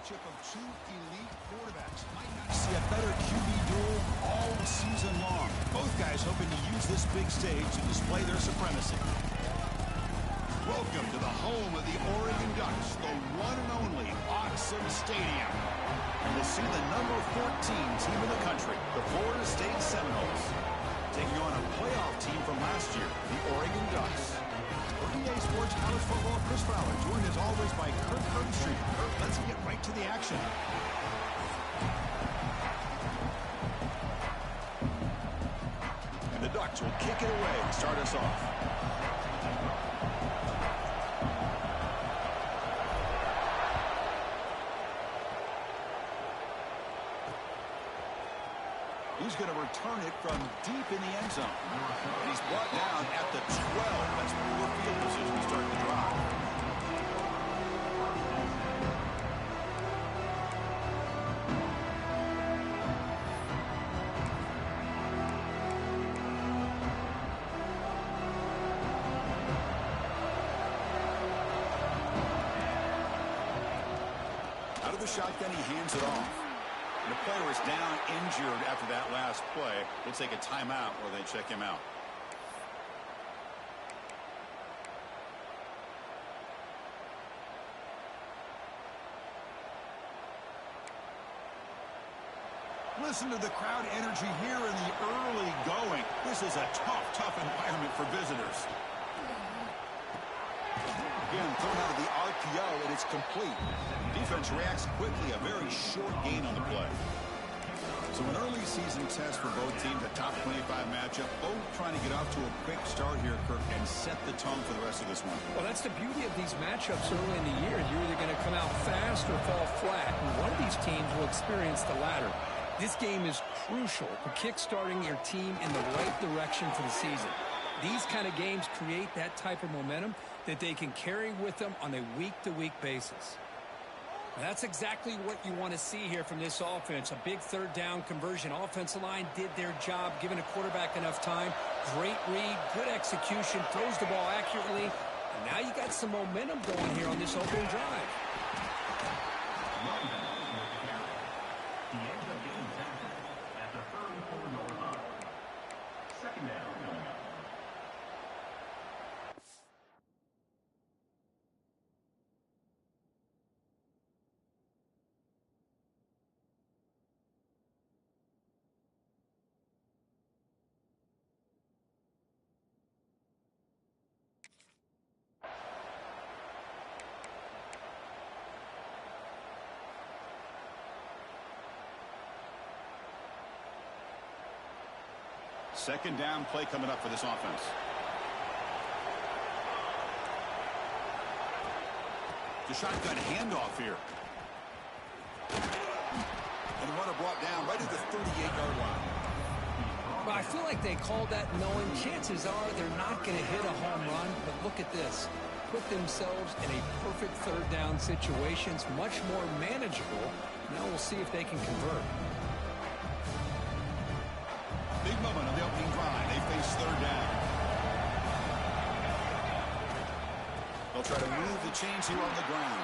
matchup of two elite quarterbacks. Might not see a better QB duel all season long. Both guys hoping to use this big stage to display their supremacy. Welcome to the home of the Oregon Ducks, the one and only Autzen Stadium. And we'll see the number 14 team in the country, the Florida State Seminoles, taking on a playoff team from last year, the Oregon Ducks. For EA Sports College Football, Chris Fowler, joined as always by Kirk Herbstreit. Kirk, let's get right to the action. And the Ducks will kick it away to start us off. He's going to return it from deep in the end zone. And he's brought down at the 12. That's poor field position to start the drive. Out of the shotgun, he hands it off. The player is down injured after that last play. We'll take a timeout while they check him out. Listen to the crowd energy here in the early going. This is a tough environment for visitors. Again, thrown out of the RPO, and it's complete. Defense reacts quickly, a very short gain on the play. So an early season test for both teams, a top 25 matchup, both trying to get off to a quick start here, Kirk, and set the tone for the rest of this one. Well, that's the beauty of these matchups early in the year. You're either going to come out fast or fall flat, and one of these teams will experience the latter. This game is crucial for kickstarting your team in the right direction for the season. These kind of games create that type of momentum that they can carry with them on a week-to-week basis. That's exactly what you want to see here from this offense. A big third down conversion. Offensive line did their job, giving a quarterback enough time. Great read, good execution, throws the ball accurately. And now you got some momentum going here on this opening drive. Second down. Second down play coming up for this offense. The shotgun handoff here. And the runner brought down right at the 38-yard line. Well, I feel like they called that knowing chances are they're not going to hit a home run, but look at this. Put themselves in a perfect third down situation. It's much more manageable. Now we'll see if they can convert. Big moment on the opening drive. They face third down. They'll try to move the chains here on the ground.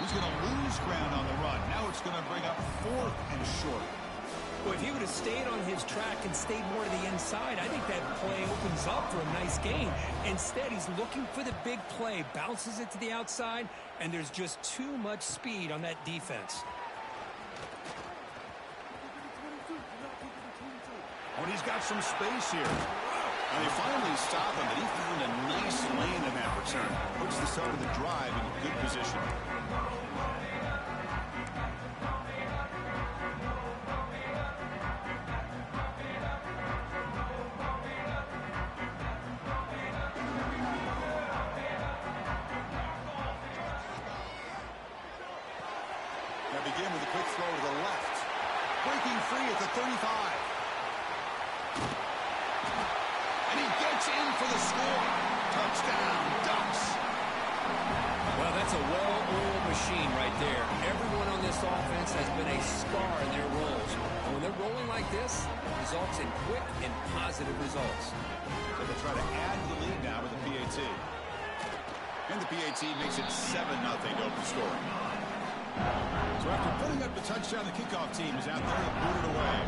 He's going to lose ground on the run. Now it's going to bring up fourth and short. Well, if he would have stayed on his track and stayed more to the inside, I think that play opens up for a nice gain. Instead, he's looking for the big play, bounces it to the outside, and there's just too much speed on that defense. And he's got some space here. And they finally stop him, but he found a nice lane in that return. Puts the start of the drive in good position. Now begin with a quick throw to the left. Breaking free at the 35. And he gets in for the score. Touchdown, Ducks. Well, that's a well-oiled machine right there. Everyone on this offense has been a star in their roles. And when they're rolling like this, it results in quick and positive results. So they try to add to the lead now with the PAT. And the PAT makes it 7-0 to open scoring. So after putting up the touchdown, the kickoff team is out there to boot it away.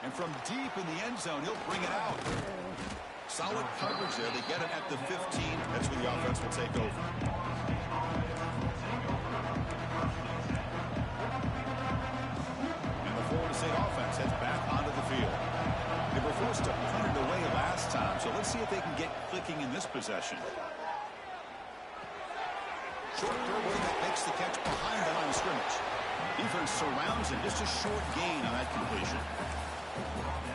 And from deep in the end zone, he'll bring it out. Solid coverage there. They get it at the 15. That's where the offense will take over. And the Florida State offense heads back onto the field. They were forced to punt it away last time, so let's see if they can get clicking in this possession. Short throw that makes the catch behind the line of scrimmage. Defense surrounds him. Just a short gain on that completion.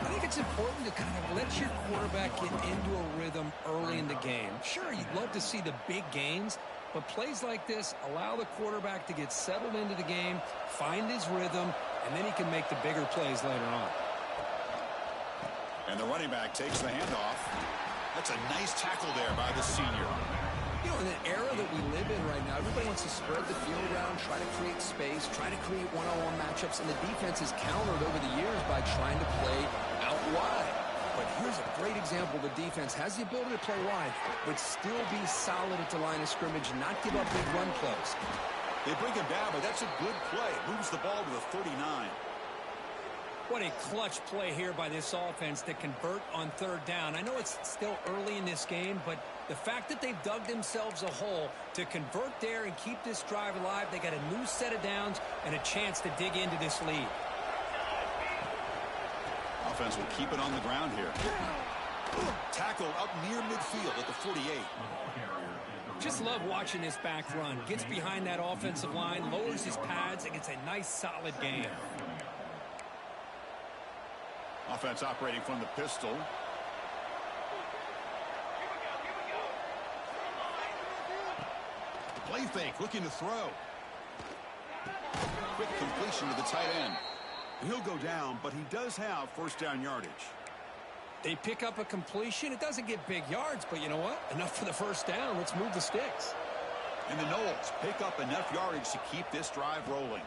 I think it's important to kind of let your quarterback get into a rhythm early in the game. Sure, you'd love to see the big gains, but plays like this allow the quarterback to get settled into the game, find his rhythm, and then he can make the bigger plays later on. And the running back takes the handoff. That's a nice tackle there by the senior. You know, in an era that we live in right now, everybody wants to spread the field around, try to create space, try to create one-on-one matchups, and the defense is countered over the years by trying to play out wide. But here's a great example. The defense has the ability to play wide, but still be solid at the line of scrimmage and not give up big run plays. They bring him down, but that's a good play. Moves the ball to the 39. What a clutch play here by this offense to convert on third down. I know it's still early in this game, but the fact that they've dug themselves a hole to convert there and keep this drive alive, they got a new set of downs and a chance to dig into this lead. Offense will keep it on the ground here. Tackle up near midfield at the 48. Just love watching this back run. Gets behind that offensive line, lowers his pads, and gets a nice solid gain. Offense operating from the pistol. Play fake, looking to throw. Quick completion to the tight end. He'll go down, but he does have first down yardage. They pick up a completion. It doesn't get big yards, but you know what? Enough for the first down. Let's move the sticks. And the Knowles pick up enough yardage to keep this drive rolling.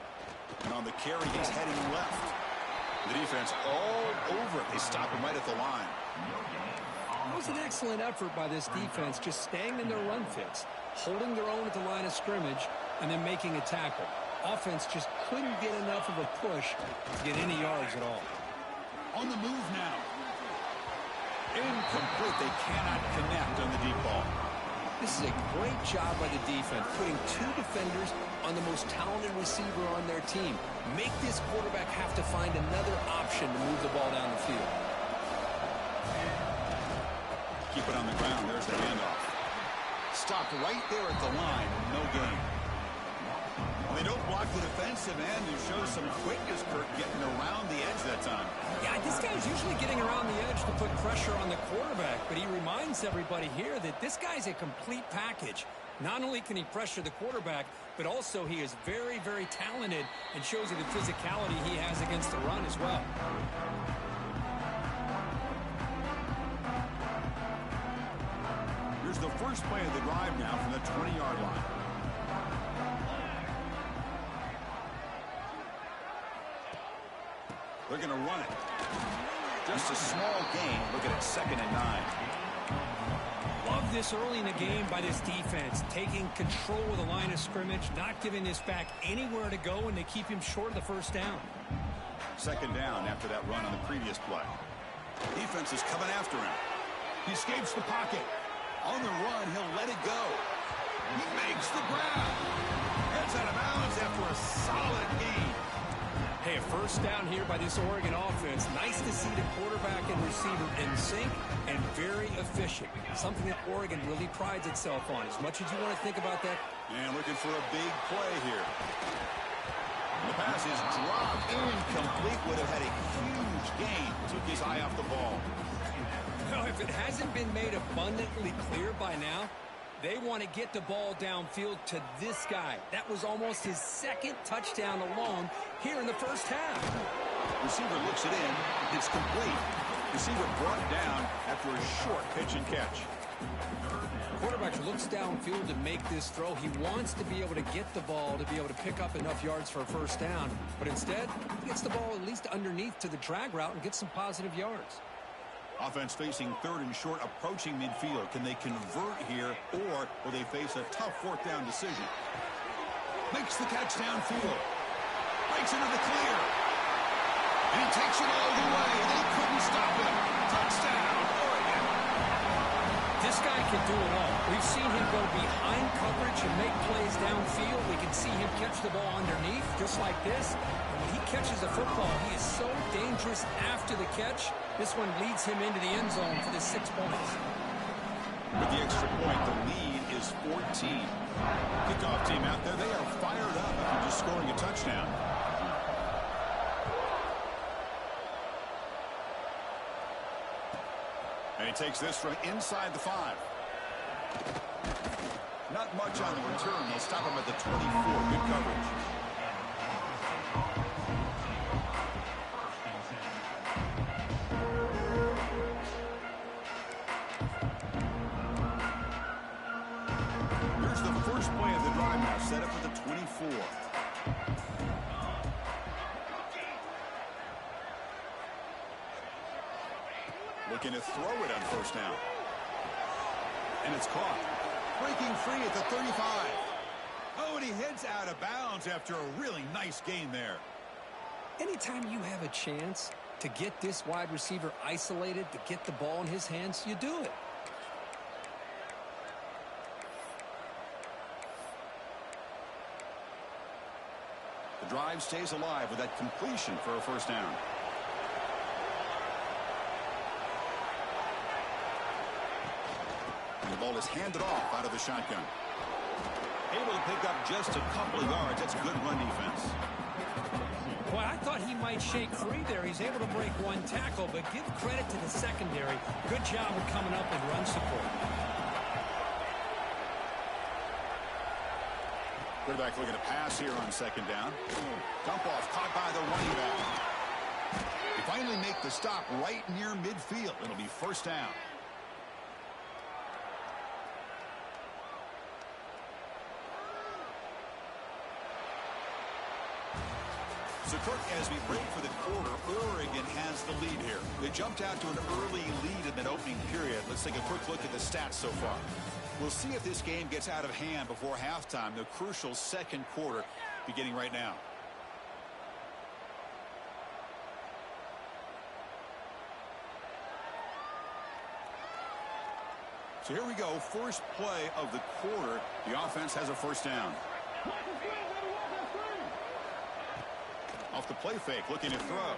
And on the carry, he's heading left. The defense all over it. They stop him right at the line. It was an excellent effort by this defense, just staying in their run fits, holding their own at the line of scrimmage, and then making a tackle. Offense just couldn't get enough of a push to get any yards at all. On the move now. Incomplete. They cannot connect on the deep ball. This is a great job by the defense, putting two defenders on the most talented receiver on their team. Make this quarterback have to find another option to move the ball down the field. Keep it on the ground. There's the handoff. Stopped right there at the line. No gain. Well, they don't block the defensive end who shows some quickness, Kirk, getting around the edge that time. Yeah, this guy's usually getting around the edge to put pressure on the quarterback, but he reminds everybody here that this guy's a complete package. Not only can he pressure the quarterback, but also he is very, very talented and shows you the physicality he has against the run as well. Here's the first play of the drive now from the 20-yard line. They're going to run it. Just a small gain. Look at it, 2nd and 9. Love this early in the game by this defense, taking control of the line of scrimmage, not giving this back anywhere to go, and they keep him short of the first down. 2nd down after that run on the previous play. Defense is coming after him. He escapes the pocket. On the run, he'll let it go. He makes the grab. Heads out of bounds after a solid gain. Hey, a first down here by this Oregon offense. Nice to see the quarterback and receiver in sync and very efficient. Something that Oregon really prides itself on. As much as you want to think about that. And looking for a big play here. The pass is dropped. Incomplete. Would have had a huge gain. Took his eye off the ball. Now, if it hasn't been made abundantly clear by now, they want to get the ball downfield to this guy. That was almost his 2nd touchdown alone here in the first half. Receiver looks it in. It's complete. Receiver brought down after a short pitch and catch. Quarterback looks downfield to make this throw. He wants to be able to get the ball to be able to pick up enough yards for a first down. But instead, he gets the ball at least underneath to the drag route and gets some positive yards. Offense facing third and short, approaching midfield. Can they convert here, or will they face a tough fourth down decision? Makes the catch downfield. Breaks into the clear. And he takes it all the way. They couldn't stop him. Touchdown, Oregon. This guy can do it all. We've seen him go behind coverage and make plays downfield. We can see him catch the ball underneath, just like this. And when he catches the football, he is so dangerous after the catch. This one leads him into the end zone for the 6 points. With the extra point, the lead is 14. Kickoff team out there, they are fired up after just scoring a touchdown. And he takes this from inside the 5. Not much on the return. They'll stop him at the 24. Good coverage. Here's the first play of the drive now, set up for the 24. Looking to throw it on first down. And it's caught. Breaking free at the 35. Oh, and he heads out of bounds after a really nice gain there. Anytime you have a chance to get this wide receiver isolated, to get the ball in his hands, you do it. The drive stays alive with that completion for a first down. And the ball is handed off out of the shotgun. Able to pick up just a couple of yards. That's good run defense. Boy, I thought he might shake free there. He's able to break one tackle, but give credit to the secondary. Good job of coming up and run support. Quarterback looking to pass here on second down. Dump off caught by the running back. They finally make the stop right near midfield. It'll be first down. So, Kirk, as we break for the quarter, Oregon has the lead here. They jumped out to an early lead in that opening period. Let's take a quick look at the stats so far. We'll see if this game gets out of hand before halftime, the crucial second quarter beginning right now. So here we go, first play of the quarter. The offense has a first down. Off the play fake, looking to throw.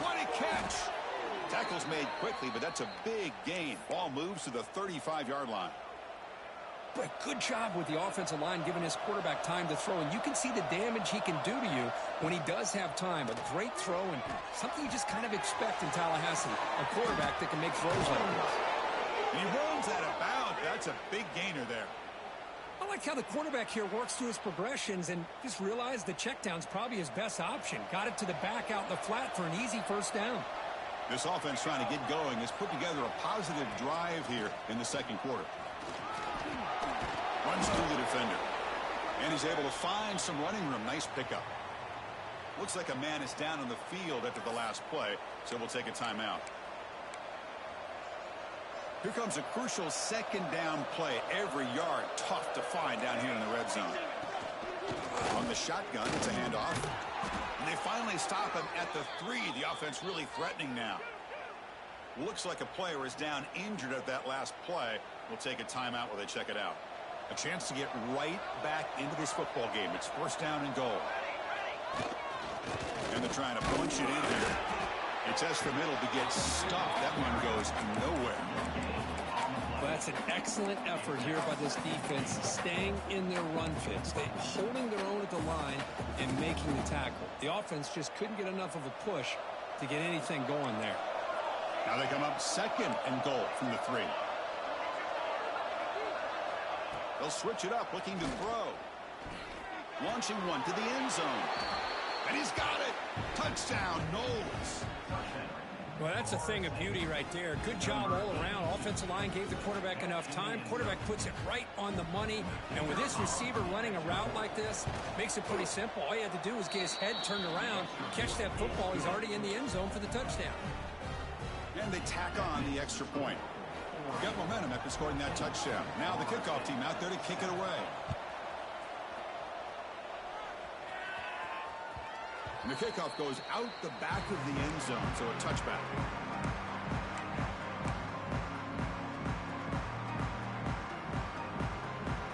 What a catch! Tackle's made quickly, but that's a big gain. Ball moves to the 35-yard line. But good job with the offensive line giving his quarterback time to throw. And you can see the damage he can do to you when he does have time. A great throw and something you just kind of expect in Tallahassee. A quarterback that can make throws like this. And he rolls out of bounds. That's a big gainer there. I like how the quarterback here works through his progressions and just realized the check down's probably his best option. Got it to the back out in the flat for an easy first down. This offense trying to get going has put together a positive drive here in the second quarter. Runs through the defender. And he's able to find some running room. Nice pickup. Looks like a man is down on the field after the last play, so we'll take a timeout. Here comes a crucial second down play. Every yard tough to find down here in the red zone. On the shotgun, it's a handoff. And they finally stop him at the 3. The offense really threatening now. Looks like a player is down injured at that last play. We'll take a timeout while they check it out. A chance to get right back into this football game. It's first down and goal. And they're trying to punch it in here. They test the middle to get stuffed. That one goes nowhere. Well, that's an excellent effort here by this defense, staying in their run fits. They holding their own at the line and making the tackle. The offense just couldn't get enough of a push to get anything going there. Now they come up second and goal from the 3. They'll switch it up, looking to throw. Launching one to the end zone. And he's got it. Touchdown, Knowles. Well, that's a thing of beauty right there. Good job all around. Offensive line gave the quarterback enough time. Quarterback puts it right on the money. And with this receiver running a route like this, makes it pretty simple. All you had to do was get his head turned around, catch that football. He's already in the end zone for the touchdown. And they tack on the extra point. Got momentum after scoring that touchdown. Now the kickoff team out there to kick it away. And the kickoff goes out the back of the end zone, so a touchback.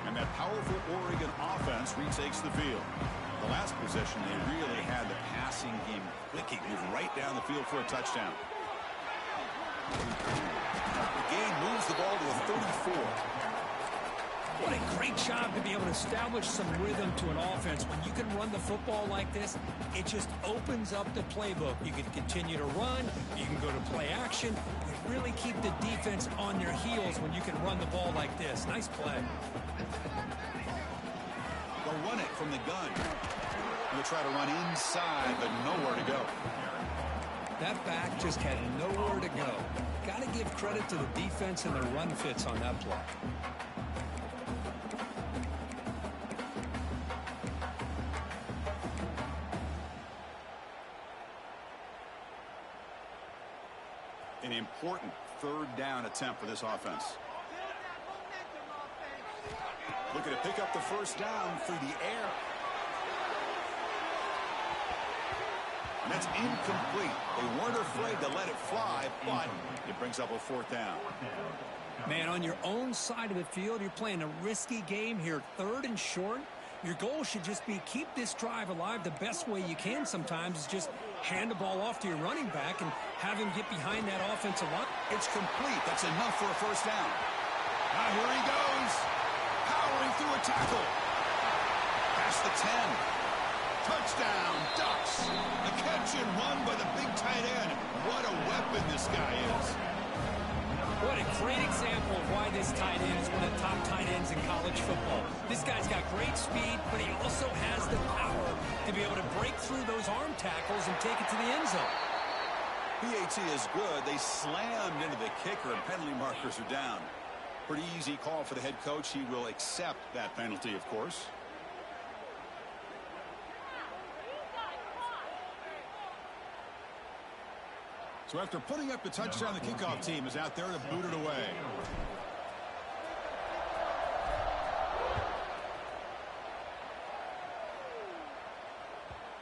And that powerful Oregon offense retakes the field. The last possession, they really had the passing game clicking, move right down the field for a touchdown. The game moves the ball to the 34. What a great job to be able to establish some rhythm to an offense. When you can run the football like this, it just opens up the playbook. You can continue to run. You can go to play action. You really keep the defense on their heels when you can run the ball like this. Nice play. They'll run it from the gun. They'll try to run inside, but nowhere to go. That back just had nowhere to go. Got to give credit to the defense and their run fits on that play. An important third down attempt for this offense. Looking to pick up the first down through the air. And that's incomplete. They weren't afraid to let it fly, but it brings up a fourth down. Man, on your own side of the field, you're playing a risky game here. Third and short. Your goal should just be keep this drive alive. The best way you can sometimes is just hand the ball off to your running back and have him get behind that offensive line. It's complete. That's enough for a first down. Now here he goes. Powering through a tackle. Past the 10. Touchdown, Ducks. A catch and run by the big tight end. What a weapon this guy is. What a great example of why this tight end is one of the top tight ends in college football. This guy's got great speed, but he also has the power to be able to break through those arm tackles and take it to the end zone. PAT is good. They slammed into the kicker, and penalty markers are down. Pretty easy call for the head coach. He will accept that penalty, of course. So after putting up the touchdown, the kickoff team is out there to boot it away.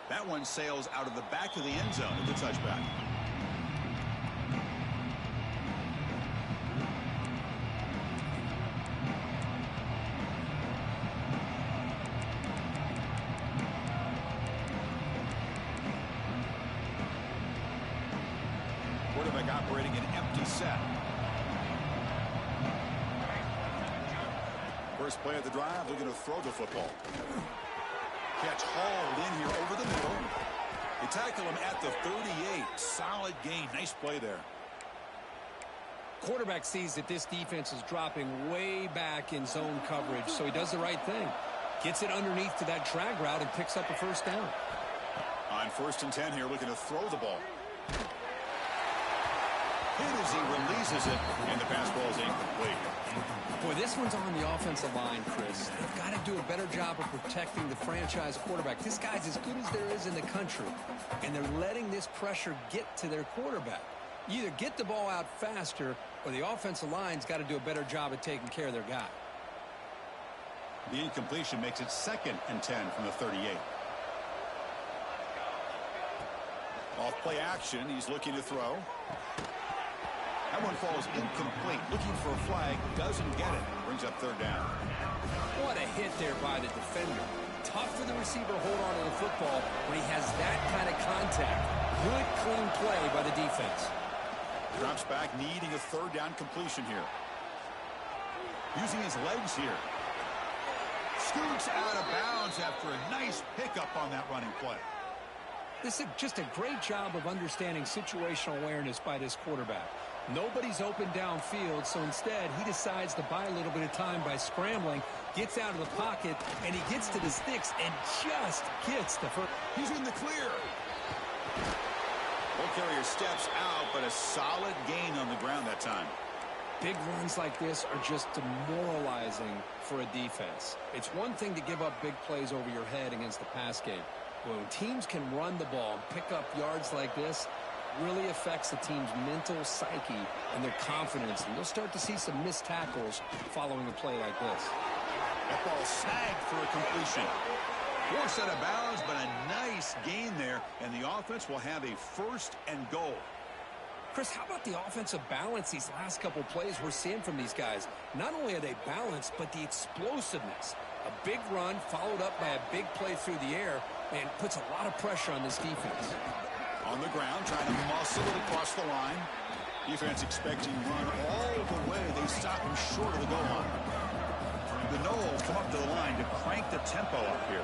That one sails out of the back of the end zone at the touchback. Quarterback operating an empty set. First play of the drive, looking to throw the football. Catch hauled in here over the middle. They tackle him at the 38. Solid gain. Nice play there. Quarterback sees that this defense is dropping way back in zone coverage, so he does the right thing. Gets it underneath to that drag route and picks up a first down. On 1st and 10 here, looking to throw the ball. Hit as he releases it, and the pass ball is incomplete. Boy, this one's on the offensive line, Chris. They've got to do a better job of protecting the franchise quarterback. This guy's as good as there is in the country, and they're letting this pressure get to their quarterback. You either get the ball out faster, or the offensive line's got to do a better job of taking care of their guy. The incompletion makes it 2nd and 10 from the 38. Off play action, he's looking to throw. That one falls incomplete. Looking for a flag, doesn't get it. Brings up 3rd down. What a hit there by the defender. Tough for the receiver to hold on to the football when he has that kind of contact. Good, clean play by the defense. Drops back, needing a 3rd down completion here. Using his legs here. Scoots out of bounds after a nice pickup on that running play. This is just a great job of understanding situational awareness by this quarterback. Nobody's open downfield, so instead he decides to buy a little bit of time by scrambling, gets out of the pocket, and he gets to the sticks and just gets the first. He's in the clear. Ball carrier steps out, but a solid gain on the ground that time. Big runs like this are just demoralizing for a defense. It's one thing to give up big plays over your head against the pass game. But when teams can run the ball and pick up yards like this, it really affects the team's mental psyche and their confidence. And you'll start to see some missed tackles following a play like this. That ball snagged for a completion. Forced out of bounds, but a nice gain there. And the offense will have a 1st and goal. Chris, how about the offensive balance these last couple plays we're seeing from these guys? Not only are they balanced, but the explosiveness. A big run followed up by a big play through the air, and puts a lot of pressure on this defense. On the ground, trying to muscle it across the line. Defense expecting run all the way. They stop him short of the goal line. The Noles come up to the line to crank the tempo up here.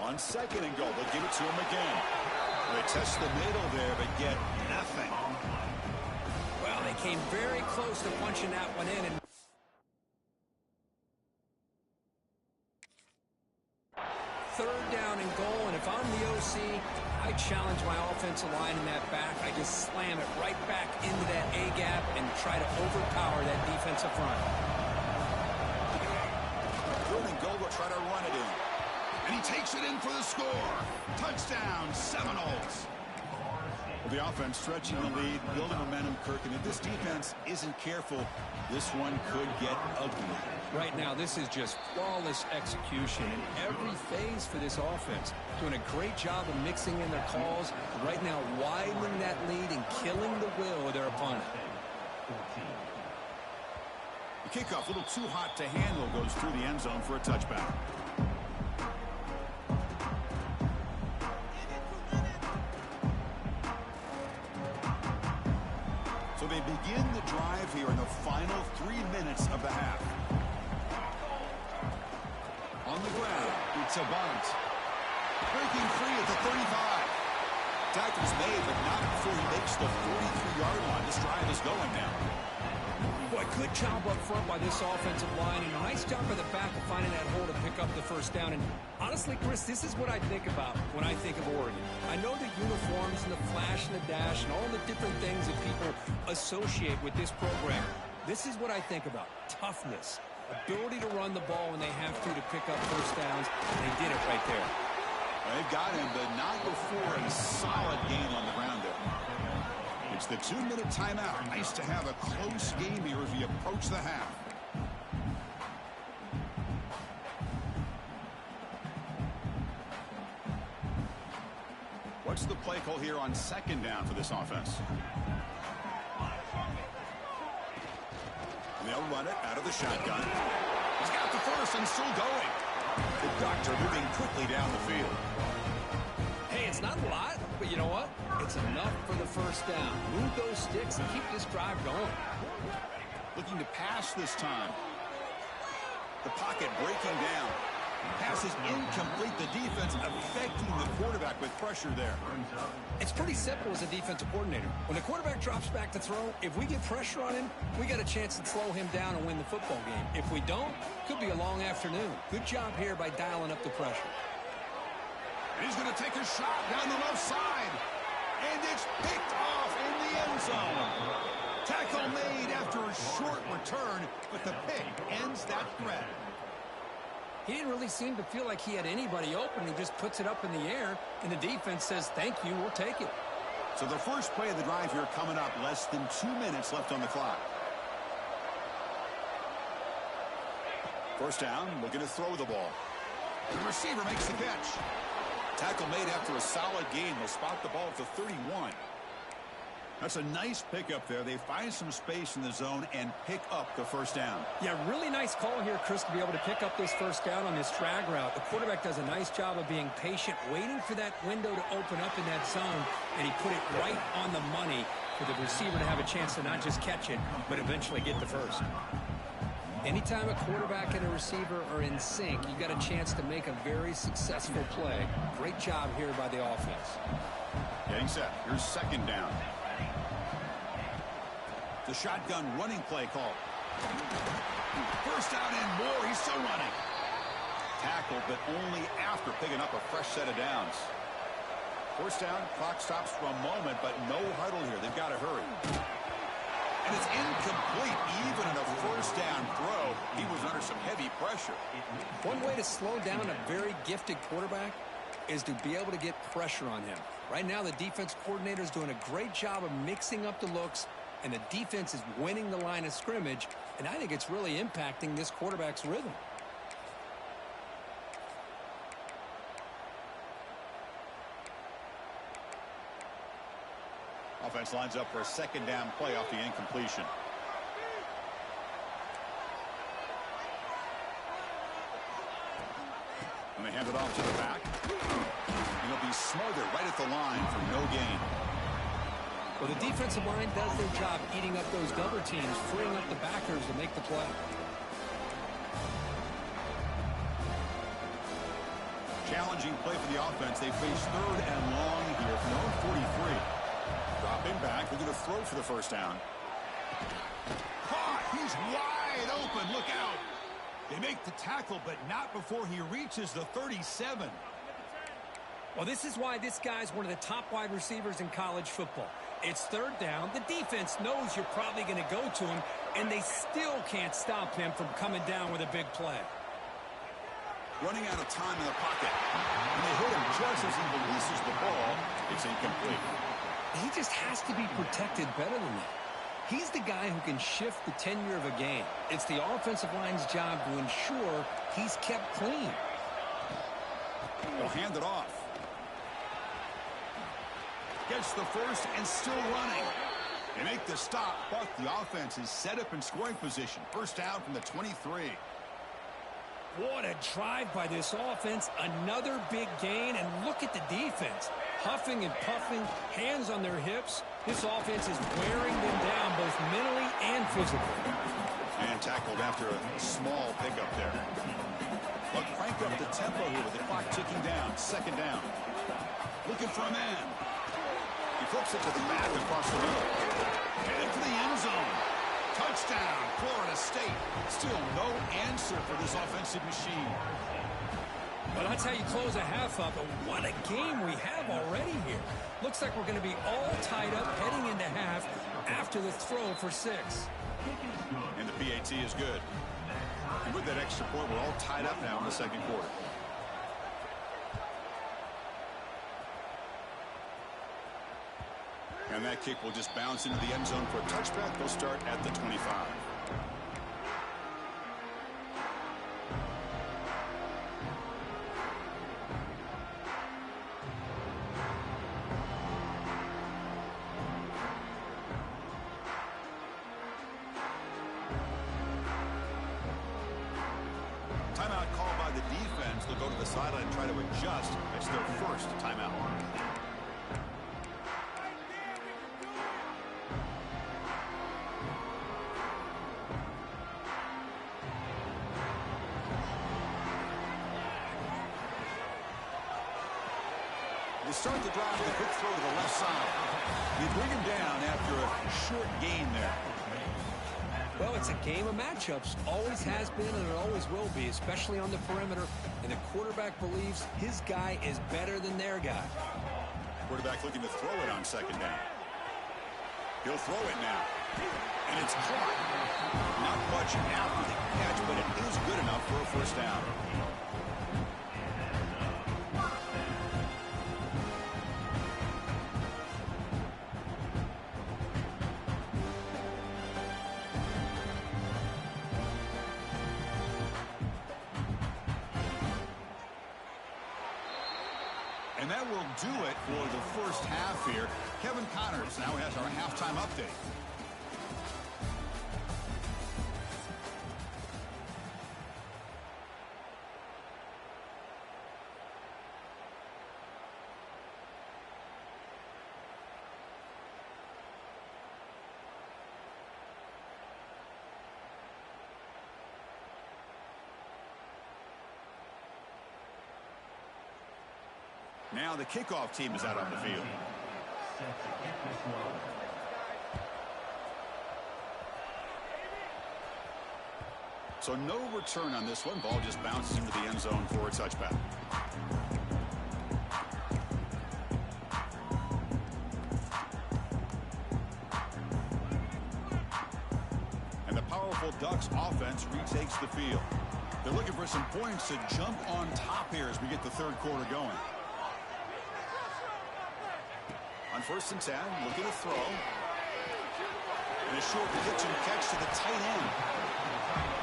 On 2nd and goal, they'll give it to him again. They test the middle there, but get nothing. Well, they came very close to punching that one in. And 3rd down and goal, and if I'm the OC, I challenge my offensive line in that back. I just slam it right back into that A-gap and try to overpower that defensive front. 3rd and goal, they'll try to run it in. And he takes it in for the score. Touchdown, Seminoles. Well, the offense stretching the lead, building momentum, Kirk. And if this defense isn't careful, this one could get ugly. Right now, this is just flawless execution in every phase for this offense. Doing a great job of mixing in their calls. Right now, widening that lead and killing the will of their opponent. The kickoff, a little too hot to handle, goes through the end zone for a touchback. So they begin the drive here in the final 3 minutes of the half. On the ground, it's a bunt. Breaking free at the 35. Tackle's made, but not before he makes the 43-yard line. This drive is going now. Boy, good job up front by this offensive line, and a nice job by the back of finding that hole to pick up the 1st down. And honestly, Chris, this is what I think about when I think of Oregon. I know the uniforms and the flash and the dash and all the different things that people associate with this program. This is what I think about. Toughness. Ability to run the ball when they have to pick up 1st downs. And they did it right there. They've got him, but not before a solid gain on the ground there. It's the 2-minute timeout. Nice to have a close game here as we approach the half. What's the play call here on 2nd down for this offense? They'll run it out of the shotgun. He's got the 1st and still going. The Doctor moving quickly down the field. Hey, it's not a lot, but you know what? It's enough for the 1st down. Move those sticks and keep this drive going. Looking to pass this time. The pocket breaking down. Pass is incomplete. The defense affecting the quarterback with pressure there. It's pretty simple as a defensive coordinator. When the quarterback drops back to throw, if we get pressure on him, we got a chance to slow him down and win the football game. If we don't, could be a long afternoon. Good job here by dialing up the pressure. He's going to take a shot down the left side. And it's picked off in the end zone. Tackle made after a short return, but the pick ends that threat. He didn't really seem to feel like he had anybody open. He just puts it up in the air, and the defense says, thank you, we'll take it. So the first play of the drive here coming up. Less than 2 minutes left on the clock. 1st down, looking to throw the ball. The receiver makes the catch. Tackle made after a solid gain. They'll spot the ball at the 31. That's a nice pickup there. They find some space in the zone and pick up the 1st down. Yeah, really nice call here, Chris, to be able to pick up this 1st down on this drag route. The quarterback does a nice job of being patient, waiting for that window to open up in that zone, and he put it right on the money for the receiver to have a chance to not just catch it, but eventually get the 1st. Anytime a quarterback and a receiver are in sync, you got a chance to make a very successful play. Great job here by the offense. Getting set. Here's 2nd down. The shotgun running play call. First down and more. He's still running. Tackled, but only after picking up a fresh set of downs. First down, clock stops for a moment, but no huddle here. They've got to hurry. And it's incomplete. Even in a first down throw, he was under some heavy pressure. One way to slow down a very gifted quarterback is to be able to get pressure on him. Right now, the defense coordinator is doing a great job of mixing up the looks, and the defense is winning the line of scrimmage, and I think it's really impacting this quarterback's rhythm. Offense lines up for a second down play off the incompletion. And they hand it off to the back. And he'll be smothered right at the line for no gain. Well, the defensive line does their job eating up those double teams, freeing up the backers to make the play. Challenging play for the offense. They face third and long here from their own 43. Dropping back. They're going to throw for the first down. Caught. He's wide open. Look out. They make the tackle, but not before he reaches the 37. Well, this is why this guy's one of the top wide receivers in college football. It's third down. The defense knows you're probably going to go to him, and they still can't stop him from coming down with a big play. Running out of time in the pocket. And they hit him just as he releases the ball. It's incomplete. He just has to be protected better than that. He's the guy who can shift the tenure of a game. It's the offensive line's job to ensure he's kept clean. They'll hand it off. Gets the first and still running. They make the stop, but the offense is set up in scoring position. First down from the 23. What a drive by this offense. Another big gain, and look at the defense. Huffing and puffing, hands on their hips. This offense is wearing them down both mentally and physically. And tackled after a small pickup there. But crank up the tempo here with the clock ticking down. Second down. Looking for a man. He flips it to the back across the middle. Headed for the end zone. Touchdown, Florida State. Still no answer for this offensive machine. Well, that's how you close a half up. But what a game we have already here. Looks like we're going to be all tied up heading into half after the throw for 6. And the PAT is good. And with that extra point, we're all tied up now in the second quarter. And that kick will just bounce into the end zone for a touchback. They'll start at the 25. Timeout called by the defense. They'll go to the sideline and try to adjust. It's their first timeout. They start the drive with a quick throw to the left side. They bring him down after a short gain there. Well, it's a game of matchups. Always has been and it always will be, especially on the perimeter. And the quarterback believes his guy is better than their guy. Quarterback looking to throw it on second down. He'll throw it now. And it's caught. Not much after the catch, but it is good enough for a first down. And that will do it for the first half here. Kevin Connors now has our halftime update. Now the kickoff team is out on the field. So no return on this one. Ball just bounces into the end zone for a touchback. And the powerful Ducks offense retakes the field. They're looking for some points to jump on top here as we get the third quarter going. On 1st and 10, looking to throw. And a short pitch and catch to the tight end.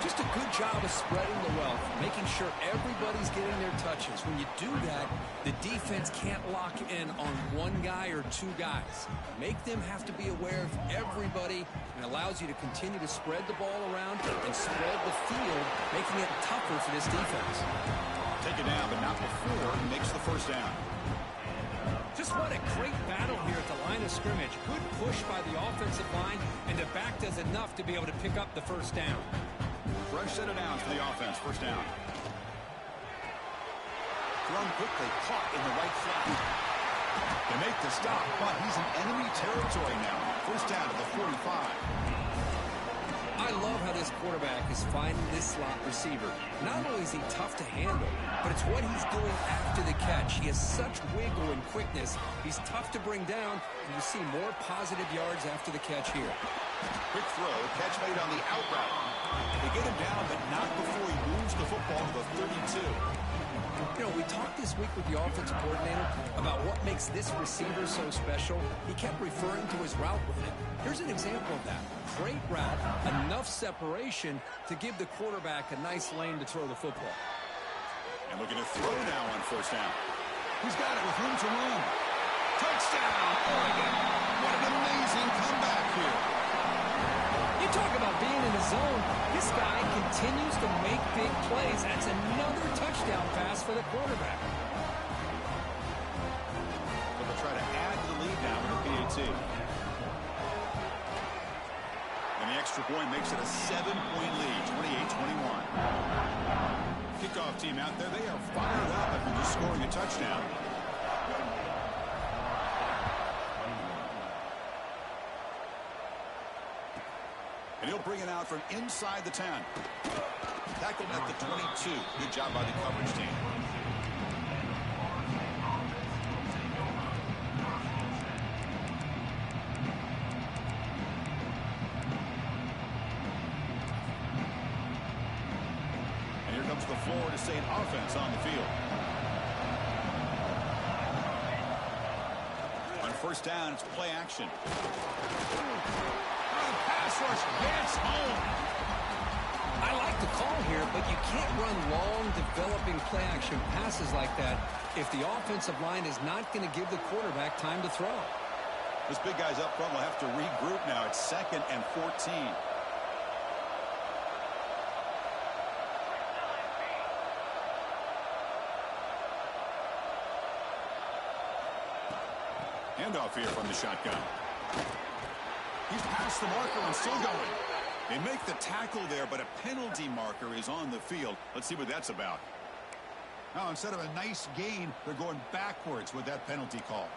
Just a good job of spreading the wealth, making sure everybody's getting their touches. When you do that, the defense can't lock in on one guy or two guys. Make them have to be aware of everybody, and allows you to continue to spread the ball around and spread the field, making it tougher for this defense. Take it down, but not before he makes the first down. Just what a great battle here at the line of scrimmage. Good push by the offensive line, and the back does enough to be able to pick up the first down. Fresh set of downs for the offense. First down. Thrown quickly, caught in the right flat. They make the stop, but he's in enemy territory now. First down to the 45. I love how this quarterback is finding this slot receiver. Not only is he tough to handle, but it's what he's doing after the catch. He has such wiggle and quickness. He's tough to bring down, and you see more positive yards after the catch here. Quick throw, catch made on the out route. They get him down, but not before he moves the football to the 32. You know, we talked this week with the offensive coordinator about what makes this receiver so special. He kept referring to his route running. Here's an example of that. Great route, enough separation to give the quarterback a nice lane to throw the football. And looking to throw now on first down. He's got it with room to run. Touchdown, Oregon. What an amazing comeback here. You talk about being in the zone. This guy continues to make big plays. That's another touchdown pass for the quarterback. So they'll try to add to the lead now with a PAT. And the extra point makes it a 7-point lead, 28-21. Kickoff team out there, they are fired up after just scoring a touchdown. And he'll bring it out from inside the 10. Tackled at the 22. Good job by the coverage team. And here comes the Florida State offense on the field. On first down, it's play action. Pass rush gets home. I like the call here, but you can't run long, developing play-action passes like that if the offensive line is not going to give the quarterback time to throw. This big guy's up front will have to regroup now. It's 2nd and 14. Handoff here from the shotgun. He's past the marker and still going. They make the tackle there, but a penalty marker is on the field. Let's see what that's about. Now, instead of a nice gain, they're going backwards with that penalty call.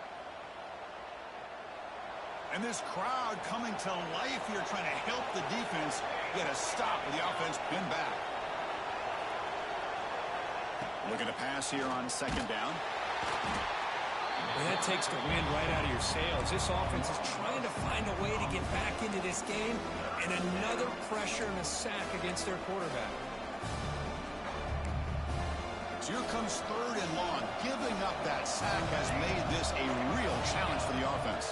And this crowd coming to life here, trying to help the defense get a stop with the offense pinned back. Looking to pass here on 2nd down. Well, that takes the wind right out of your sails. This offense is trying to find a way to get back into this game, and another pressure and a sack against their quarterback. So here comes 3rd and long. Giving up that sack has made this a real challenge for the offense.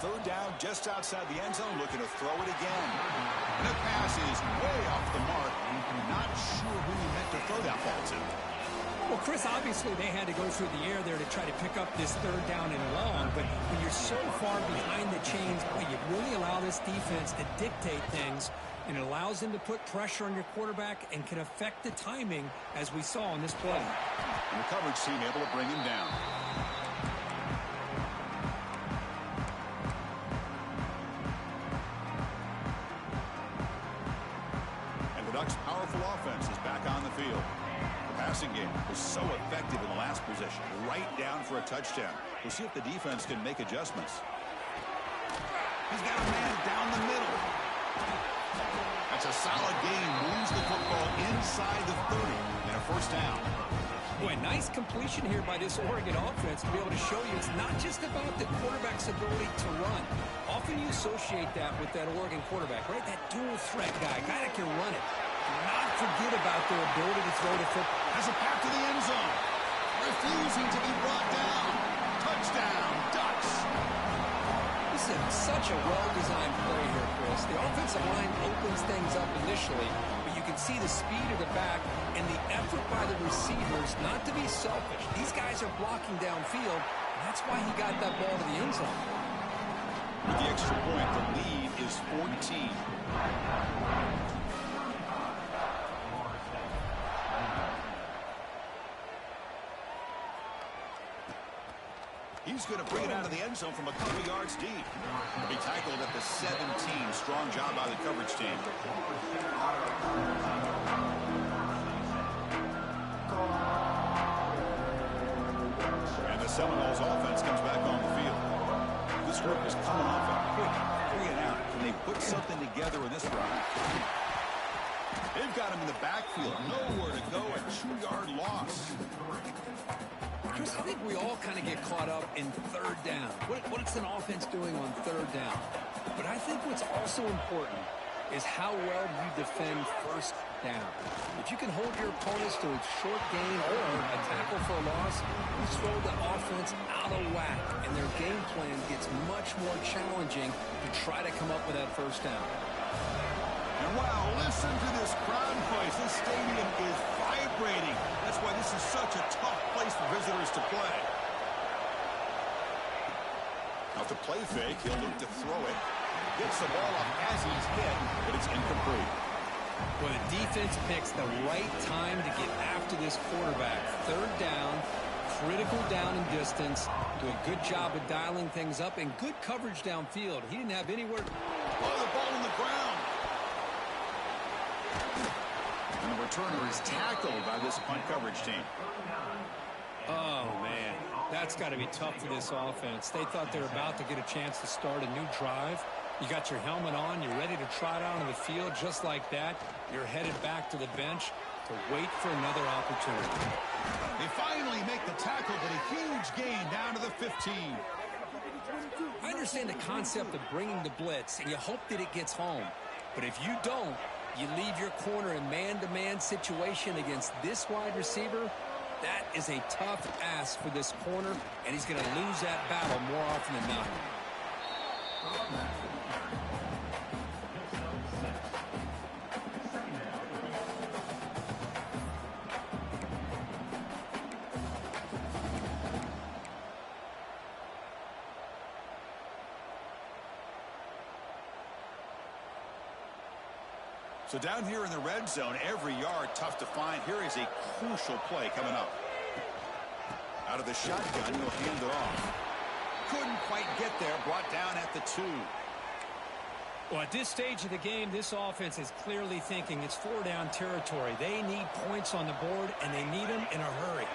3rd down just outside the end zone, looking to throw it again. And the pass is way off the mark. Not sure who he meant to throw that ball to. Well, Chris, obviously they had to go through the air there to try to pick up this 3rd down and long, but when you're so far behind the chains, boy, you really allow this defense to dictate things, and it allows them to put pressure on your quarterback and can affect the timing, as we saw in this play. And the coverage team able to bring him down. And the Ducks' powerful offense is back on the field. Passing game was so effective in the last possession, right down for a touchdown. We'll see if the defense can make adjustments. He's got a man down the middle. A That's a solid gain. Moves the football inside the 30 and a first down. Boy, nice completion here by this Oregon offense to be able to show you it's not just about the quarterback's ability to run. Often you associate that with that Oregon quarterback, right? That dual threat guy that can run it. Do not forget about their ability to throw the football. Has a pass to the end zone. Refusing to be brought down. Touchdown, Ducks. This is such a well-designed play here, Chris. The offensive line opens things up initially, but you can see the speed of the back and the effort by the receivers not to be selfish. These guys are blocking downfield, and that's why he got that ball to the end zone. With the extra point, the lead is 14. He's going to bring it out of the end zone from a couple yards deep. He'll be tackled at the 17. Strong job by the coverage team. And the Seminoles offense comes back on the field. This group is coming off a quick 3-and-out. Can they put something together in this drive? They've got him in the backfield. Nowhere to go. A 2-yard loss. Chris, I think we all kind of get caught up in third down. What's an offense doing on third down? But I think what's also important is how well you defend first down. If you can hold your opponents to a short gain or a tackle for a loss, you throw the offense out of whack, and their game plan gets much more challenging to try to come up with that first down. And wow, listen to this crowd noise. This stadium is vibrating. That's why this is such a tough place for visitors to play. Now to play fake, he'll look to throw it. Gets the ball up as he's hit, but it's incomplete. Well, the defense picks the right time to get after this quarterback. Third down, critical down and distance. Do a good job of dialing things up and good coverage downfield. He didn't have anywhere. Oh, the ball on the ground. And the returner is tackled by this punt coverage team. Oh, man. That's got to be tough for this offense. They thought they were about to get a chance to start a new drive. You got your helmet on. You're ready to trot out on the field just like that. You're headed back to the bench to wait for another opportunity. They finally make the tackle, but a huge gain down to the 15. I understand the concept of bringing the blitz, and you hope that it gets home. But if you don't, you leave your corner in man-to-man situation against this wide receiver. That is a tough ask for this corner, and he's going to lose that battle more often than not. So down here in the red zone, every yard tough to find. Here is a crucial play coming up. Out of the shotgun, he'll hand it off. Couldn't quite get there, brought down at the 2. Well, at this stage of the game, this offense is clearly thinking it's 4-down territory. They need points on the board, and they need them in a hurry.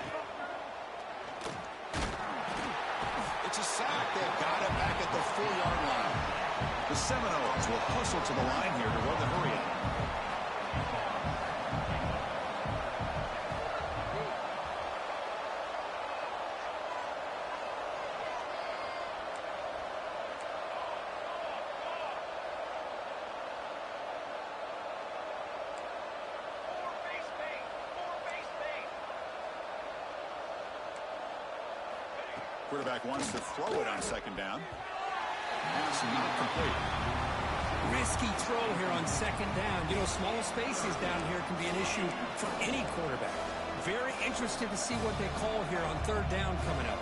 It's a sack. They've got it back at the 4-yard line. The Seminoles will hustle to the line here to run the hurry out. Quarterback wants to throw it on second down. Pass not complete. Risky throw here on second down. You know, small spaces down here can be an issue for any quarterback. Very interested to see what they call here on third down coming up.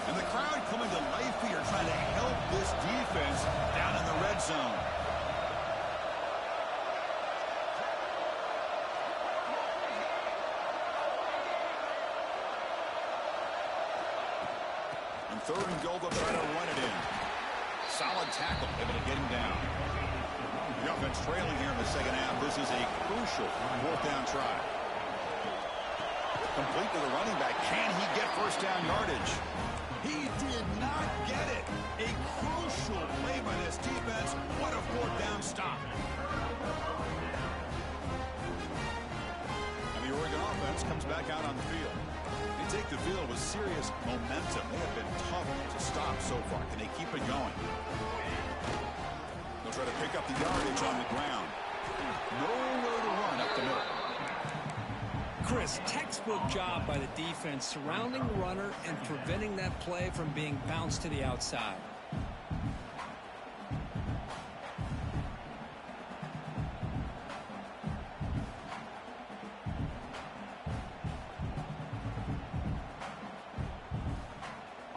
And the crowd coming to life here, trying to help this defense down in the red zone. And third and goal, they'll try to run it in. Solid tackle, able to get him down. The offense trailing here in the second half. This is a crucial fourth down try. Complete to the running back. Can he get first down yardage? He did not get it. A crucial play by this defense. What a fourth down stop. back out on the field. They take the field with serious momentum. They have been tough to stop so far. Can they keep it going? They'll try to pick up the yardage on the ground. Nowhere to run up the middle. Chris, textbook job by the defense surrounding the runner and preventing that play from being bounced to the outside.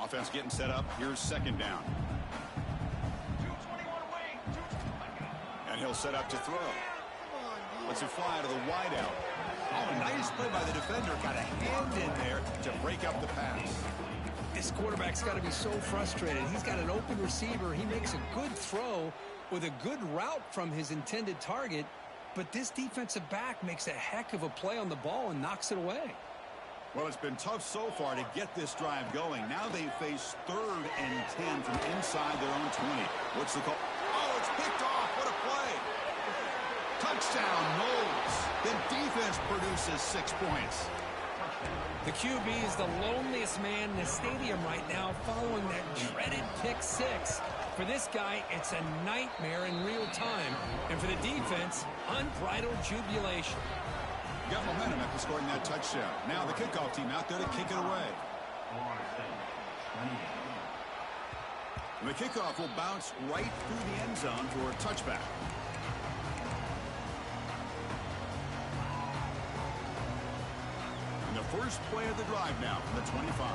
Offense getting set up. Here's second down. And he'll set up to throw. Lets it fly to the wideout. Oh, nice play by the defender. Got a hand in there to break up the pass. This quarterback's got to be so frustrated. He's got an open receiver. He makes a good throw with a good route from his intended target, but this defensive back makes a heck of a play on the ball and knocks it away. Well, it's been tough so far to get this drive going. Now they face 3rd and 10 from inside their own 20. What's the call? Oh, it's picked off. What a play. Touchdown, Knowles. Then defense produces 6 points. The QB is the loneliest man in the stadium right now following that dreaded pick 6. For this guy, it's a nightmare in real time. And for the defense, unbridled jubilation. Got momentum after scoring that touchdown. Now the kickoff team out there to kick it away. And the kickoff will bounce right through the end zone for a touchback. And the first play of the drive now from the 25.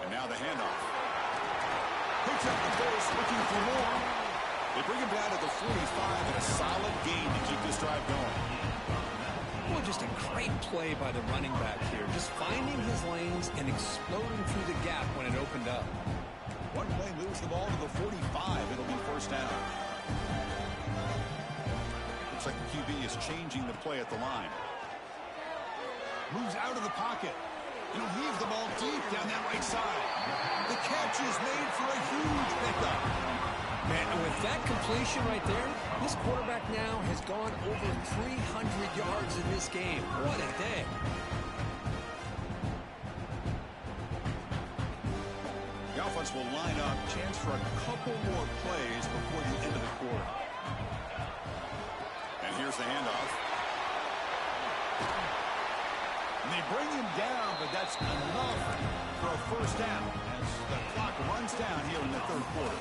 And now the handoff. Picks up the pace, looking for more. They bring him down to the 45 and a solid gain to keep this drive going. Well, just a great play by the running back here. Just finding his lanes and exploding through the gap when it opened up. One play moves the ball to the 45. It'll be first down. Looks like the QB is changing the play at the line. Moves out of the pocket. He'll leave the ball deep down that right side. The catch is made for a huge pickup. And with that completion right there, this quarterback now has gone over 300 yards in this game. What a day. The offense will line up. Chance for a couple more plays before the end of the quarter. And here's the handoff. And they bring him down, but that's enough for a first down as the clock runs down here in the 3rd quarter.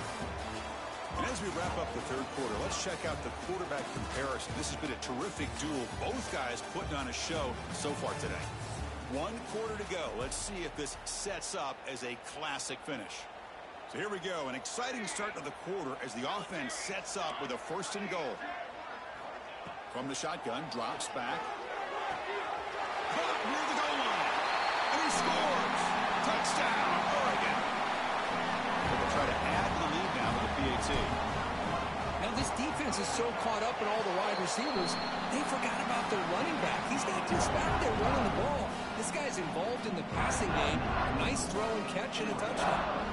And as we wrap up the 3rd quarter, let's check out the quarterback comparison. This has been a terrific duel. Both guys putting on a show so far today. 1 quarter to go. Let's see if this sets up as a classic finish. So here we go. An exciting start to the quarter as the offense sets up with a 1st and goal. From the shotgun, drops back. Caught near the goal line. And he scores. Touchdown, Oregon. They'll try to add the lead now with the PAT. Now this defense is so caught up in all the wide receivers, they forgot about their running back. He's not just back there running the ball. This guy's involved in the passing game. A nice throw and catch and a touchdown.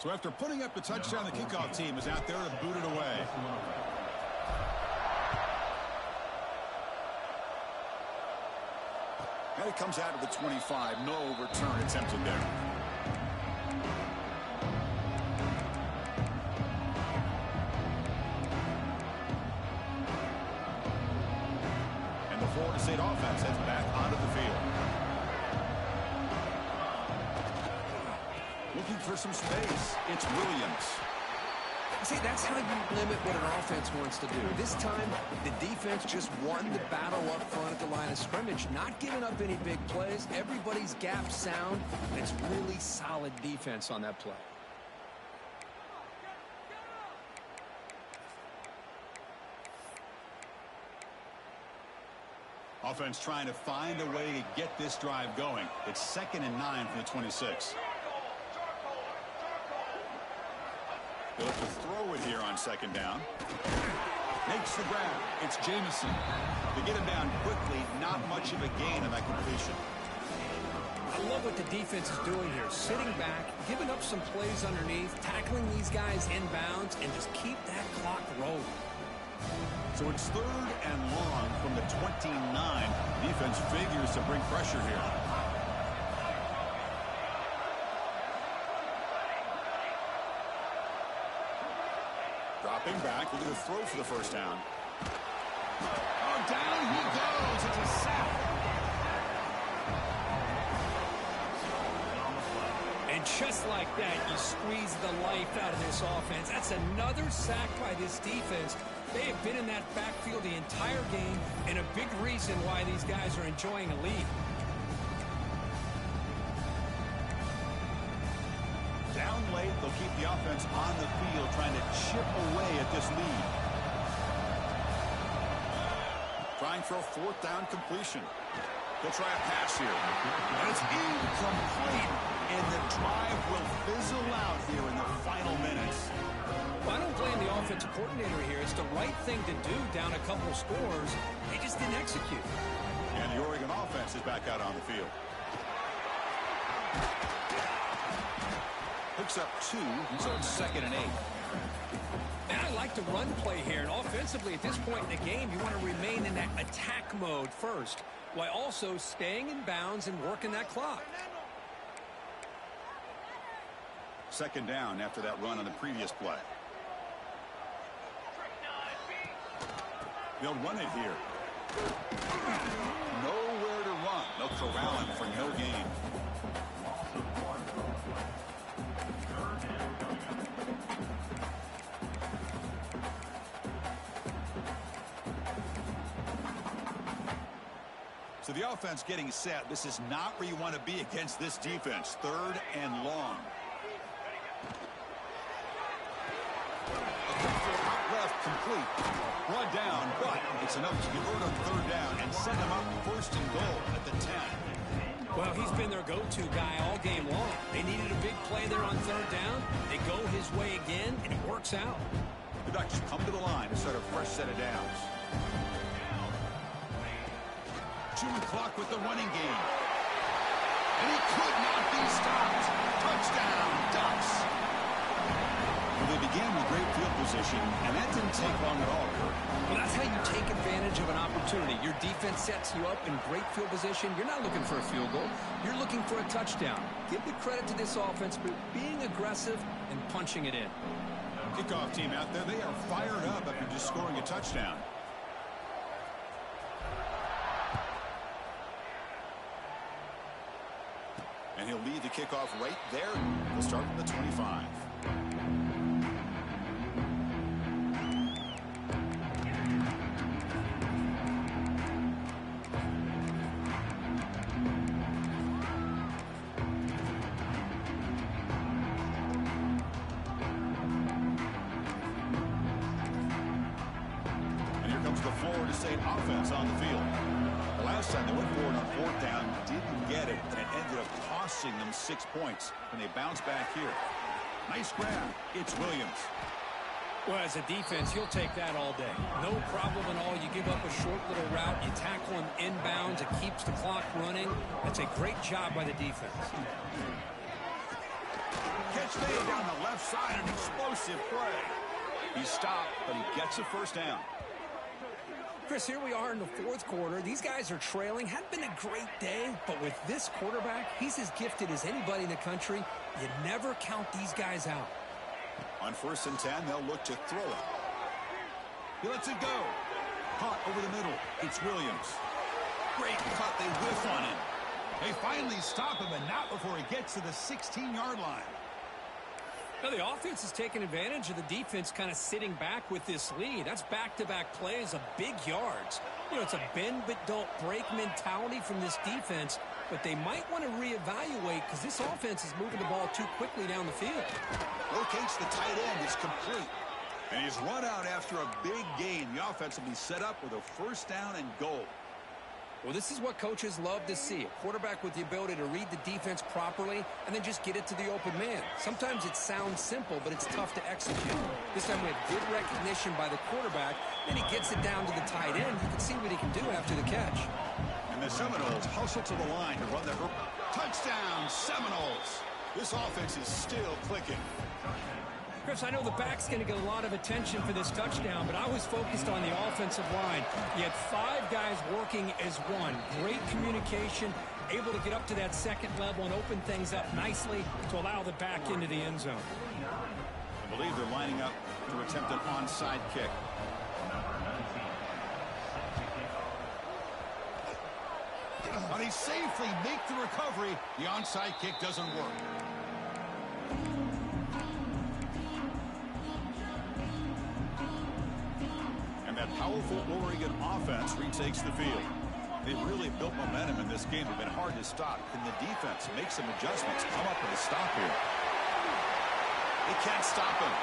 So after putting up the touchdown, the kickoff team is out there to boot it away. And it comes out of the 25. No return attempted there. And the Florida State offense heads back onto the field. Looking for some space. It's Williams. See, that's how you limit what an offense wants to do. This time, the defense just won the battle up front at the line of scrimmage, not giving up any big plays. Everybody's gap sound, and it's really solid defense on that play. Offense trying to find a way to get this drive going. It's 2nd and 9 from the 26. They'll have to throw it here on 2nd down. Makes the grab. It's Jamison. They get him down quickly. Not much of a gain on that completion. I love what the defense is doing here. Sitting back, giving up some plays underneath, tackling these guys inbounds, and just keep that clock rolling. So it's 3rd and long from the 29. Defense figures to bring pressure here. Dropping back, looking to throw for the first down. Oh, down he goes. It's a sack. And just like that, you squeeze the life out of this offense. That's another sack by this defense. They have been in that backfield the entire game, and a big reason why these guys are enjoying a lead. Down late, they'll keep the offense on the field, trying to chip away at this lead. Trying for a 4th down completion. They'll try a pass here. And it's incomplete. And the drive will fizzle out here in the final minutes. Well, I don't blame the offensive coordinator here. It's the right thing to do down a couple scores. They just didn't execute. And the Oregon offense is back out on the field. Picks up 2, so it's 2nd and 8. And I like the run play here. And offensively, at this point in the game, you want to remain in that attack mode first, while also staying in bounds and working that clock. 2nd down after that run on the previous play. They'll run it here. Nowhere to run. They'll corral him for no gain. So the offense getting set. This is not where you want to be against this defense. 3rd and long. Complete. Run down, but it's enough to convert on 3rd down and set him up 1st and goal at the 10. Well, he's been their go-to guy all game long. They needed a big play there on 3rd down. They go his way again, and it works out. The Ducks come to the line to start a fresh set of downs. Chewing clock with the running game. And he could not be stopped. Touchdown, Ducks. Well, they began with great field position, and that didn't take long at all, Kurt. Well, that's how you take advantage of an opportunity. Your defense sets you up in great field position. You're not looking for a field goal. You're looking for a touchdown. Give the credit to this offense for being aggressive and punching it in. Kickoff team out there, they are fired up after just scoring a touchdown. And he'll lead the kickoff right there. We'll start from the 25. And here comes the Florida State offense on the field. The last time they went forward on 4th down, didn't get it, and it ended up costing them 6 points when they bounce back here. Nice grab. It's Williams. Well, as a defense, you'll take that all day. No problem at all. You give up a short little route. You tackle him inbounds. It keeps the clock running. That's a great job by the defense. Catch made down the left side, an explosive play. He stopped, but he gets a 1st down. Chris, here we are in the 4th quarter. These guys are trailing. Hadn't been a great day, but with this quarterback, he's as gifted as anybody in the country. You never count these guys out. On 1st and 10, they'll look to throw it. He lets it go. Caught over the middle. It's Williams. Great cut. They whiff on him. They finally stop him, and not before he gets to the 16-yard line. Now, the offense is taking advantage of the defense kind of sitting back with this lead. That's back-to-back plays of big yards. You know, it's a bend-but-don't-break mentality from this defense, but they might want to reevaluate because this offense is moving the ball too quickly down the field. Locates the tight end. It's complete. And he's run out after a big gain. The offense will be set up with a 1st down and goal. Well, this is what coaches love to see. A quarterback with the ability to read the defense properly and then just get it to the open man. Sometimes it sounds simple, but it's tough to execute. This time we have good recognition by the quarterback. Then he gets it down to the tight end. You can see what he can do after the catch. And the Seminoles hustle to the line to run their touchdown, Seminoles. This offense is still clicking. Chris, I know the back's going to get a lot of attention for this touchdown, but I was focused on the offensive line. You had 5 guys working as one. Great communication, able to get up to that second level and open things up nicely to allow the back into the end zone. I believe they're lining up to attempt an onside kick. But he safely makes the recovery. The onside kick doesn't work. That powerful Oregon offense retakes the field. They've really built momentum in this game. They've been hard to stop. Can the defense make some adjustments? Come up with a stop here. They can't stop him.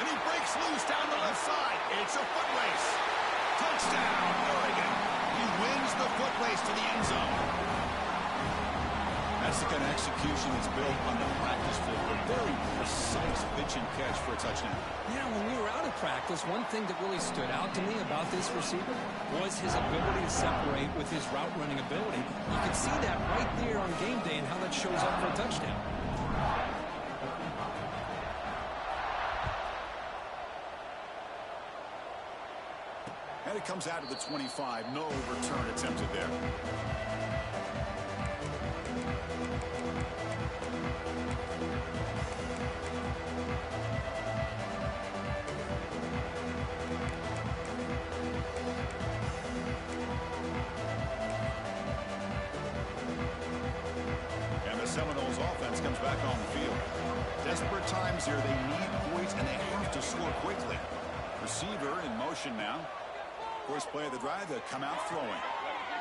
And he breaks loose down the left side. It's a foot race. Touchdown, Oregon. He wins the foot race to the end zone. That's the kind of execution that's built on the practice field. A very precise pitch and catch for a touchdown. Yeah, when we were out of practice, one thing that really stood out to me about this receiver was his ability to separate with his route running ability. You can see that right there on game day and how that shows up for a touchdown. And it comes out of the 25. No return attempted there. Seminoles offense comes back on the field. Desperate times here. They need points, and they have to score quickly. Receiver in motion now. First play of the drive, they come out throwing.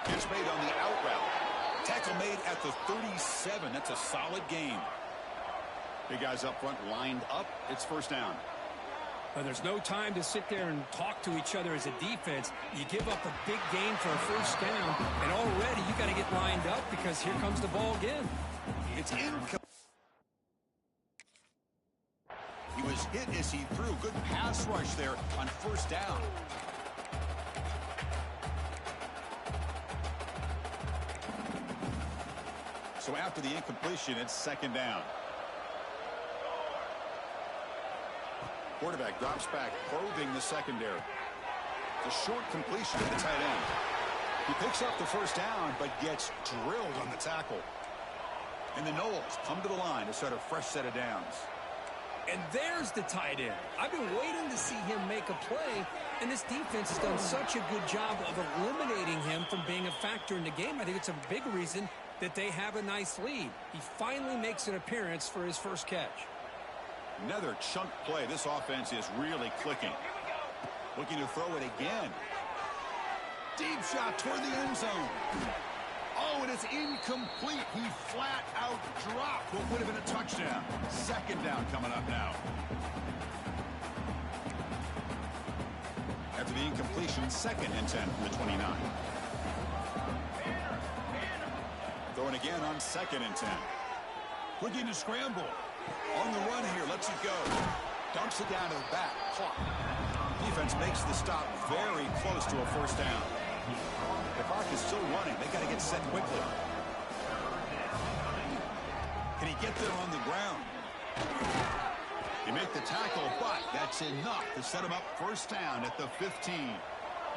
Catch made on the out route. Tackle made at the 37. That's a solid game. Big guys up front lined up. It's first down. Well, there's no time to sit there and talk to each other as a defense. You give up a big gain for a first down, and already you got to get lined up because here comes the ball again. It's incomplete. He was hit as he threw. Good pass rush there on first down. So after the incompletion, it's second down. Quarterback drops back, probing the secondary. It's a short completion to the tight end. He picks up the first down, but gets drilled on the tackle. And the Noles come to the line to start a fresh set of downs. And there's the tight end. I've been waiting to see him make a play, and this defense has done such a good job of eliminating him from being a factor in the game. I think it's a big reason that they have a nice lead. He finally makes an appearance for his first catch. Another chunk play. This offense is really clicking. Looking to throw it again. Deep shot toward the end zone. Oh, and it's incomplete. He flat out dropped what would have been a touchdown. Second down coming up now. After the incompletion, second and 10 from the 29. Throwing again on second and 10. Looking to scramble. On the run here, lets it go. Dumps it down to the back. Clock. Defense makes the stop very close to a first down. The clock is still running. They got to get set quickly. Can he get there on the ground? He make the tackle, but that's enough to set him up first down at the 15.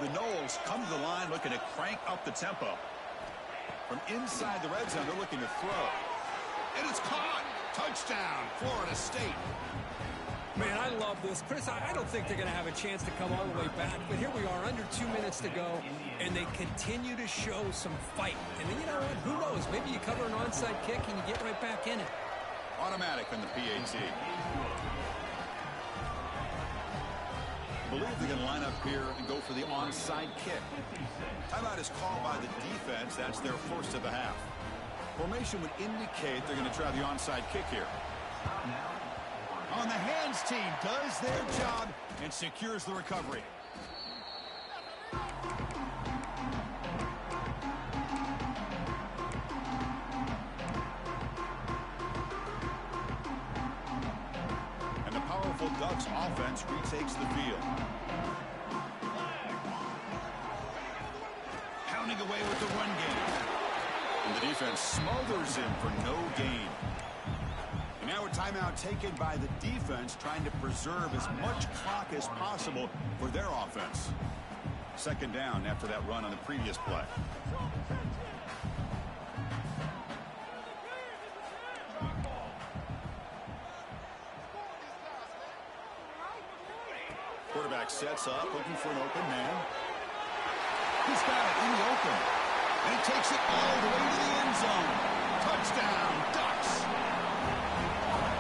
The Noles come to the line looking to crank up the tempo. From inside the red zone, they're looking to throw. And it's caught. Touchdown, Florida State. Man, I love this. Chris, I don't think they're going to have a chance to come all the way back, but here we are, under 2 minutes to go, and they continue to show some fight. And then, you know what, who knows? Maybe you cover an onside kick and you get right back in it. Automatic on the PAT. I believe they're going to line up here and go for the onside kick. Timeout is called by the defense. That's their first of the half. Formation would indicate they're going to try the onside kick here. On the hands team does their job and secures the recovery. Bucs offense retakes the field. Pounding away with the run game. And the defense smothers him for no gain. And now a timeout taken by the defense, trying to preserve as much clock as possible for their offense. Second down after that run on the previous play. Quarterback sets up, looking for an open man. He's got it in the open. And he takes it all the way to the end zone. Touchdown, Ducks.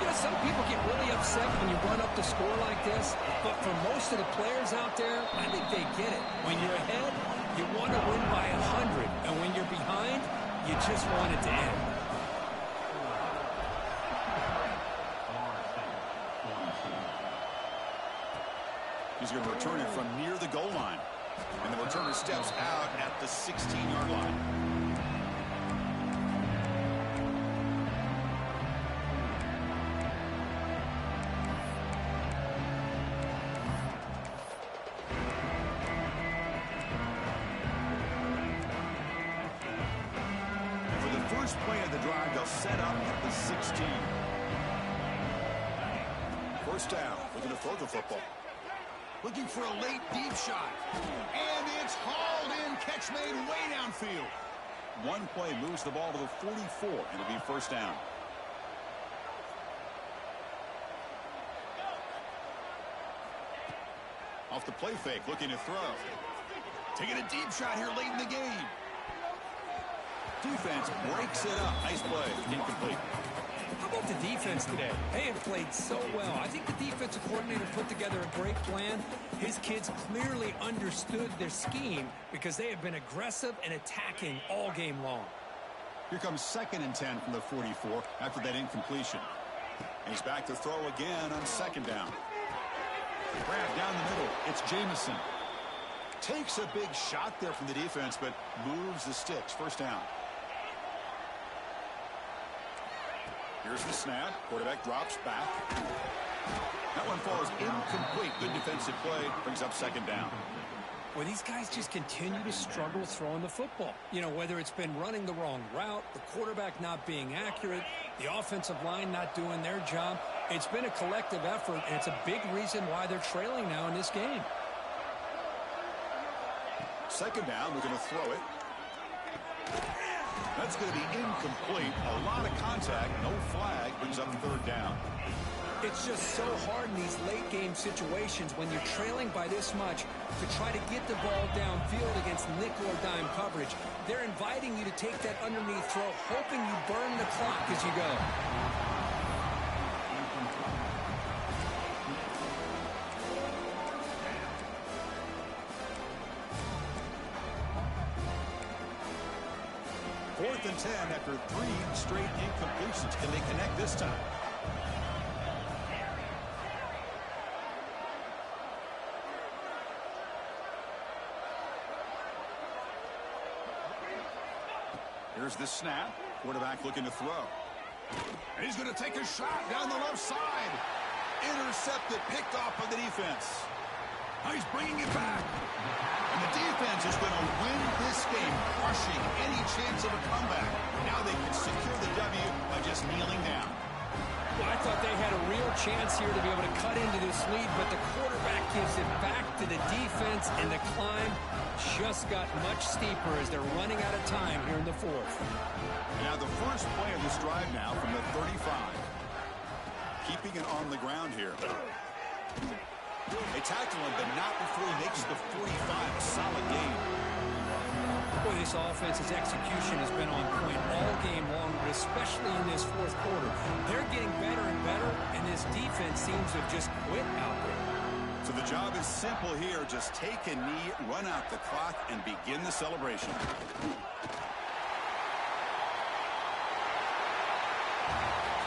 You know, some people get really upset when you run up the score like this, but for most of the players out there, I think they get it. When you're ahead, you want to win by 100, and when you're behind, you just want it to end. He's going to return it from near the goal line. And the returner steps out at the 16-yard line. For the first play of the drive, they'll set up at the 16. First down, looking to throw the football. Looking for a late deep shot. And it's hauled in. Catch made way downfield. One play moves the ball to the 44. And it'll be first down. Off the play fake, looking to throw. Taking a deep shot here late in the game. Defense breaks it up. Nice play. Incomplete. How about the defense today? They have played so well. I think the defensive coordinator put together a great plan. His kids clearly understood their scheme because they have been aggressive and attacking all game long. Here comes 2nd and 10 from the 44 after that incompletion. And he's back to throw again on 2nd down. Grab down the middle. It's Jamison. Takes a big shot there from the defense, but moves the sticks. First down. Here's the snap. Quarterback drops back. That one falls incomplete. Good defensive play. Brings up 2nd down. Well, these guys just continue to struggle throwing the football. You know, whether it's been running the wrong route, the quarterback not being accurate, the offensive line not doing their job. It's been a collective effort, and it's a big reason why they're trailing now in this game. 2nd down. We're going to throw it. That's going to be incomplete. A lot of contact. No flag. Brings up 3rd down. It's just so hard in these late game situations when you're trailing by this much to try to get the ball downfield against nickel or dime coverage. They're inviting you to take that underneath throw, hoping you burn the clock as you go. Fourth and 10 after 3 straight incompletions. Can they connect this time? Here's the snap. Quarterback looking to throw. And he's going to take a shot down the left side. Intercepted, picked off by the defense. Now he's bringing it back. And the defense is going to win this game, crushing any chance of a comeback. Now they can secure the W by just kneeling down. Well, I thought they had a real chance here to be able to cut into this lead, but the quarterback gives it back to the defense, and the climb just got much steeper as they're running out of time here in the 4th. Now the first play of this drive now from the 35. Keeping it on the ground here. They tackle him, but not before he makes the 45. A solid game. Boy, this offense's execution has been on point all game long, but especially in this 4th quarter. They're getting better and better, and this defense seems to have just quit out there. So the job is simple here. Just take a knee, run out the clock, and begin the celebration.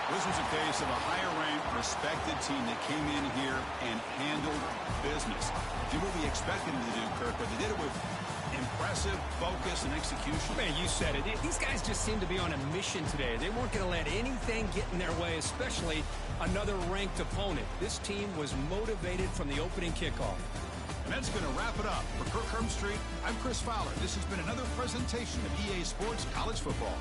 This was a case of a higher-ranked, respected team that came in here and handled business. Did what we expected them to do, Kirk, but they did it with Impressive focus and execution. Man, you said it. These guys just seem to be on a mission today. They weren't going to let anything get in their way, especially another ranked opponent. This team was motivated from the opening kickoff. And that's going to wrap it up. For Kirk Street, I'm Chris Fowler. This has been another presentation of EA Sports College Football.